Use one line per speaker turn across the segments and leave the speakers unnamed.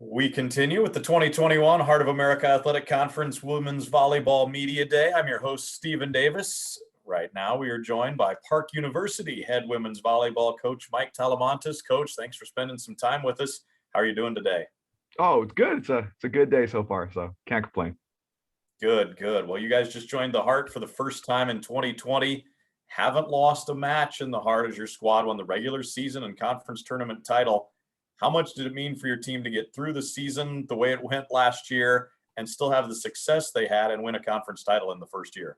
We continue with the 2021 Heart of America Athletic Conference Women's Volleyball Media Day. I'm your host, Stephen Davis. Right now, we are joined by Park University head women's volleyball coach, Mike Talamantes. Coach, thanks for spending some time with us. How are you doing today?
Oh, it's good. It's a good day so far, so can't complain.
Good, good. Well, you guys just joined the Heart for the first time in 2020. Haven't lost a match in the Heart as your squad won the regular season and conference tournament title. How much did it mean for your team to get through the season the way it went last year and still have the success they had and win a conference title in the first year?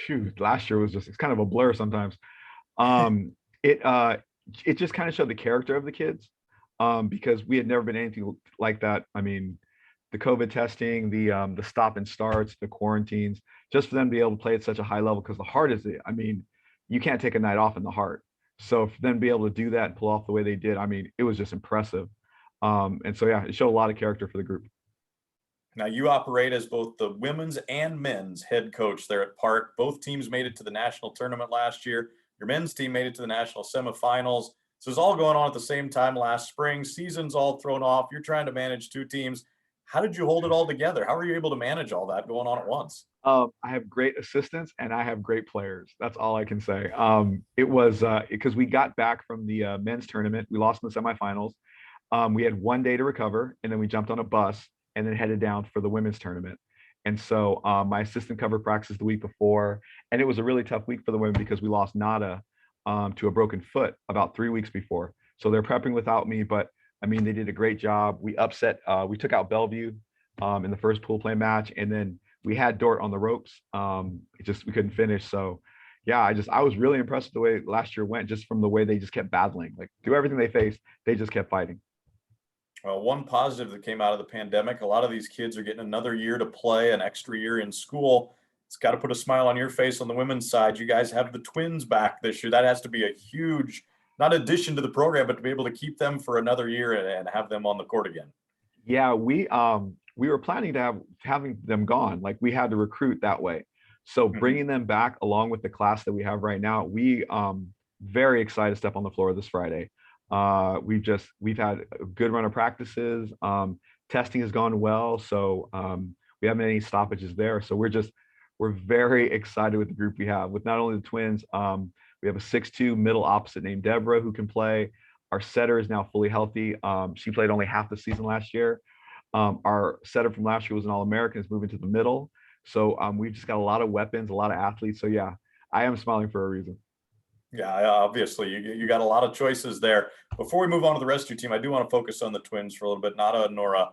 Shoot, last year was it's kind of a blur sometimes. Um, it uh, it just kind of showed the character of the kids, because we had never been anything like that. I mean, the COVID testing, the stop and starts, the quarantines, just for them to be able to play at such a high level because the Heart is it. I mean, you can't take a night off in the Heart. So for them to be able to do that and pull off the way they did, I mean, it was just impressive. And so yeah, it showed a lot of character for the group.
Now, you operate as both the women's and men's head coach there at Park. Both teams made it to the national tournament last year. Your men's team made it to the national semifinals. So it's all going on at the same time last spring. Season's all thrown off. You're trying to manage two teams. How did you hold it all together? How were you able to manage all that going on at once?
I have great assistants and I have great players. That's all I can say. It was because we got back from the men's tournament. We lost in the semifinals. We had one day to recover, and then we jumped on a bus and then headed down for the women's tournament. And so my assistant covered practice the week before, and it was a really tough week for the women because we lost Nada to a broken foot about 3 weeks before. So they're prepping without me, but I mean, they did a great job. We took out Bellevue in the first pool play match, and then we had Dort on the ropes. We couldn't finish. So yeah, I was really impressed with the way last year went, just from the way they just kept battling. Like through everything they faced, they just kept fighting.
Well, one positive that came out of the pandemic, a lot of these kids are getting another year to play, an extra year in school. It's got to put a smile on your face on the women's side. You guys have the twins back this year. That has to be a huge, not addition to the program, but to be able to keep them for another year and have them on the court again.
Yeah, we were planning to having them gone. Like we had to recruit that way. So bringing them back along with the class that we have right now, we very excited to step on the floor this Friday. We've had a good run of practices. Testing has gone well, so we haven't had any stoppages there. So we're very excited with the group we have. With not only the twins, we have a 6'2" middle opposite named Deborah who can play. Our setter is now fully healthy. She played only half the season last year. Our setter from last year was an All-American, is moving to the middle. So we've just got a lot of weapons, a lot of athletes. So yeah, I am smiling for a reason.
Yeah, obviously you got a lot of choices there. Before we move on to the rest of your team, I do want to focus on the twins for a little bit. Nada and Nora,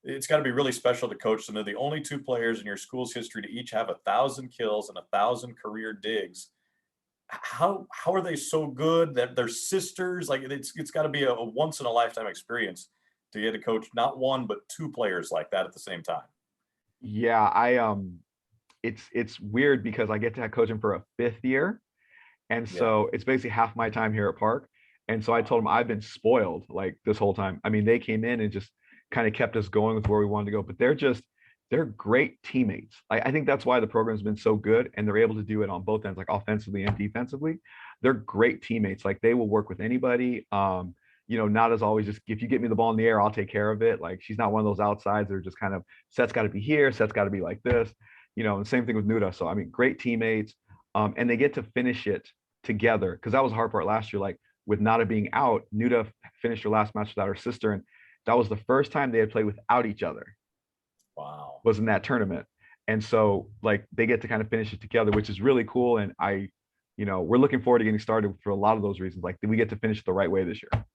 it's got to be really special to coach them. They're the only two players in your school's history to each have 1,000 kills and 1,000 career digs. How are they so good that they're sisters? Like it's got to be a once in a lifetime experience to get to coach not one but two players like that at the same time.
Yeah, it's weird because I get to coach them for a fifth year. And
Yeah.
so it's basically half my time here at Park. And so I told them I've been spoiled like this whole time. I mean, they came in and just kind of kept us going with where we wanted to go, but they're great teammates. I think that's why the program's been so good, and they're able to do it on both ends, like offensively and defensively. They're great teammates. Like they will work with anybody. Not as always just if you get me the ball in the air, I'll take care of it. Like she's not one of those outsides that are just kind of sets got to be here, sets got to be like this, and same thing with Nuda. So I mean, great teammates. And they get to finish it together because that was the hard part last year. Like with Nada being out, Nuda finished her last match without her sister, and that was the first time they had played without each other.
Wow.
Was in that tournament. And so like they get to kind of finish it together, which is really cool. And we're looking forward to getting started for a lot of those reasons. Like, did we get to finish it the right way this year?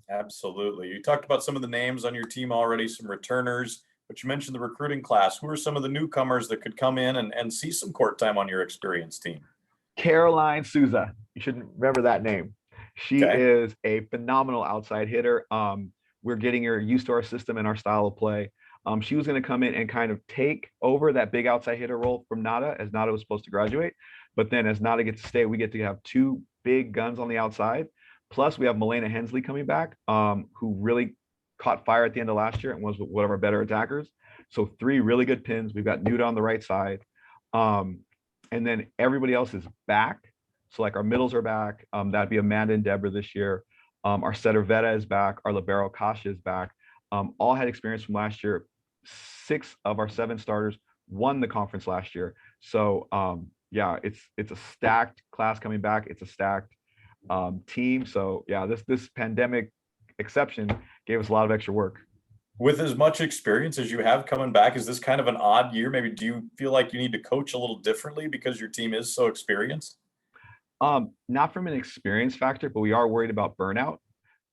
Absolutely. You talked about some of the names on your team already, some returners, but you mentioned the recruiting class. Who are some of the newcomers that could come in and see some court time on your experienced team?
Caroline Souza. You should remember that name. She
Okay.
is a phenomenal outside hitter. We're getting her used to our system and our style of play. She was going to come in and kind of take over that big outside hitter role from Nada, as Nada was supposed to graduate. But then as Nada gets to stay, we get to have two big guns on the outside. Plus, we have Milena Hensley coming back, who really caught fire at the end of last year and was one of our better attackers. So three really good pins. We've got Nuda on the right side. And then everybody else is back. So like our middles are back. That'd be Amanda and Deborah this year. Our setter Veta is back. Our libero Kasha is back. All had experience from last year. 6 of our 7 starters won the conference last year. So yeah, it's a stacked class coming back. It's a stacked team. So yeah, this pandemic exception gave us a lot of extra work.
With as much experience as you have coming back, is this kind of an odd year? Maybe do you feel like you need to coach a little differently because your team is so experienced?
Not from an experience factor, but we are worried about burnout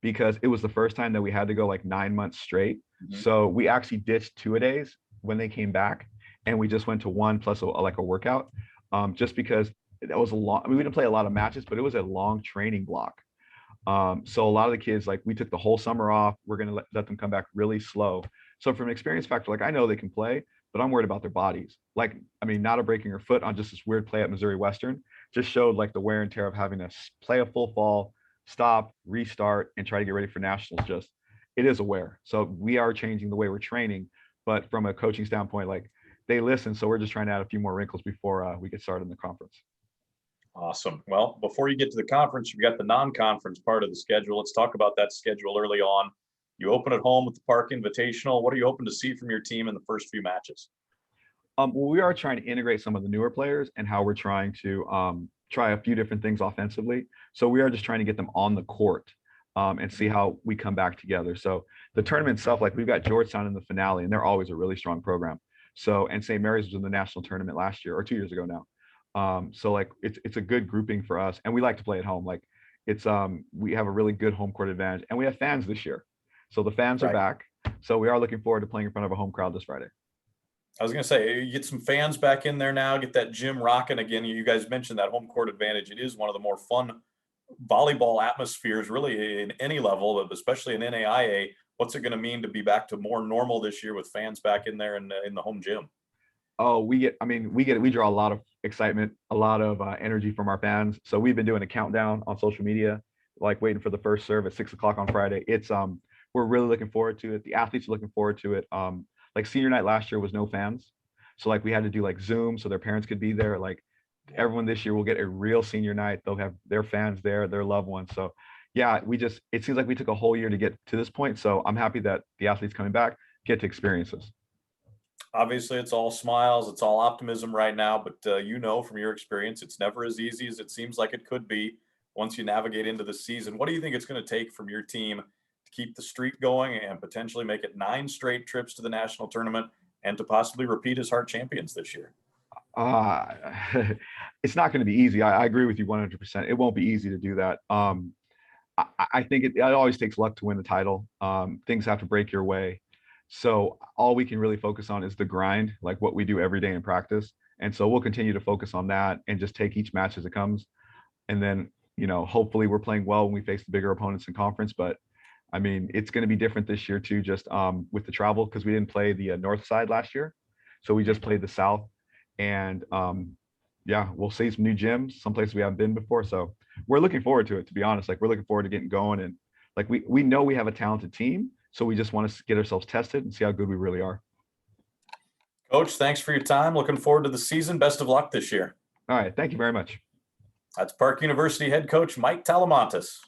because it was the first time that we had to go like 9 months straight.
Mhm.
So we actually ditched 2-a-days when they came back, and we just went to one plus like a workout, just because that was a long. I mean, we didn't play a lot of matches, but it was a long training block. So a lot of the kids, like we took the whole summer off. We're gonna let them come back really slow. So from an experience factor, like I know they can play, but I'm worried about their bodies. Like, I mean, not a breaking her foot on just this weird play at Missouri Western just showed like the wear and tear of having to play a full fall, stop, restart, and try to get ready for nationals. Just it is a wear. So we are changing the way we're training, but from a coaching standpoint, like they listen. So we're just trying to add a few more wrinkles before we get started in the conference.
Awesome. Well, before you get to the conference, you've got the non-conference part of the schedule. Let's talk about that schedule early on. You open at home with the Park Invitational. What are you hoping to see from your team in the first few matches?
Well, we are trying to integrate some of the newer players and how we're trying to try a few different things offensively. So we are just trying to get them on the court and see how we come back together. So the tournament itself, like we've got Georgetown in the finale, and they're always a really strong program. So and St. Mary's was in the national tournament last year or 2 years ago now. So like it's a good grouping for us, and we like to play at home. Like it's we have a really good home court advantage, and we have fans this year, so the fans are
Right.
back. So we are looking forward to playing in front of a home crowd this Friday.
I was going to say, you get some fans back in there now, get that gym rocking again. You guys mentioned that home court advantage. It is one of the more fun volleyball atmospheres, really, in any level, but especially in NAIA. What's it going to mean to be back to more normal this year with fans back in there in the home gym?
Oh, we draw a lot of excitement, a lot of energy from our fans. So we've been doing a countdown on social media, like waiting for the first serve at 6 o'clock on Friday. We're really looking forward to it. The athletes are looking forward to it. Like senior night last year was no fans, so like we had to do like Zoom so their parents could be there. Like everyone this year will get a real senior night. They'll have their fans there, their loved ones. So yeah, it seems like we took a whole year to get to this point. So I'm happy that the athletes coming back get to experience this.
Obviously, it's all smiles, it's all optimism right now, but from your experience, it's never as easy as it seems like it could be once you navigate into the season. What do you think it's going to take from your team to keep the streak going and potentially make it 9 straight trips to the national tournament and to possibly repeat as Hart champions this year?
Uh, it's not going to be easy. I agree with you 100%. It won't be easy to do that. I think it always takes luck to win the title. Things have to break your way. So all we can really focus on is the grind, like what we do every day in practice. And so we'll continue to focus on that and just take each match as it comes. And then, hopefully we're playing well when we face the bigger opponents in conference. But I mean, it's going to be different this year too, just with the travel, because we didn't play the north side last year. So we just played the south. And yeah, we'll see some new gyms, some places we haven't been before. So we're looking forward to it, to be honest. Like we're looking forward to getting going. And like we know we have a talented team. So we just want to get ourselves tested and see how good we really are.
Coach, thanks for your time. Looking forward to the season. Best of luck this year.
All right. Thank you very much.
That's Park University head coach Mike Talamantes.